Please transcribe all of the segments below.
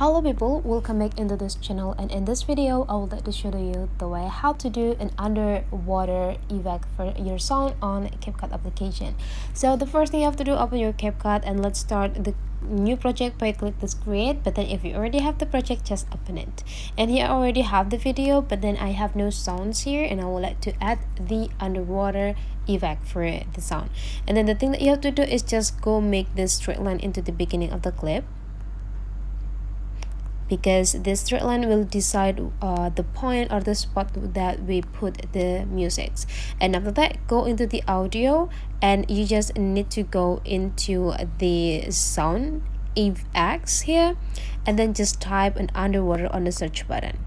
Hello people, welcome back into this channel, and in this video I would like to show you the way how to do an underwater effect for your song on CapCut application. So the first thing you have to do, open your CapCut and let's start the new project by click this create. But then if you already have the project, just open it. And here I already have the video, but then I have no sounds here, and I would like to add the underwater effect for the sound. And then the thing that you have to do is just go make this straight line into the beginning of the clip, because this straight line will decide the point or the spot that we put the music. And after that, go into the audio and you just need to go into the sound effects here, and then just type an underwater on the search button.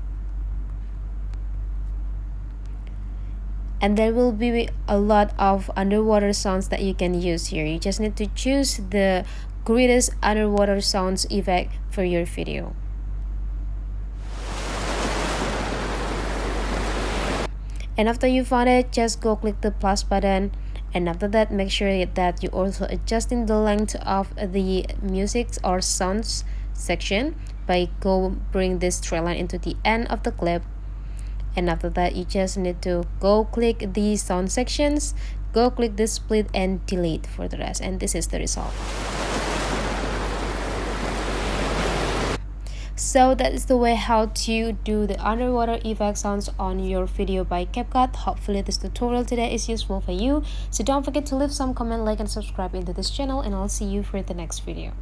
And there will be a lot of underwater sounds that you can use here. You just need to choose the greatest underwater sounds effect for your video. And after you found it, just go click the plus button, and after that make sure that you also adjusting the length of the music or sounds section by bring this straight line into the end of the clip. And after that, you just need to go click the sound sections, go click the split and delete for the rest, and this is the result. So that is the way how to do the underwater effect sounds on your video by CapCut. Hopefully this tutorial today is useful for you. So don't forget to leave some comment, like and subscribe into this channel, and I'll see you for the next video.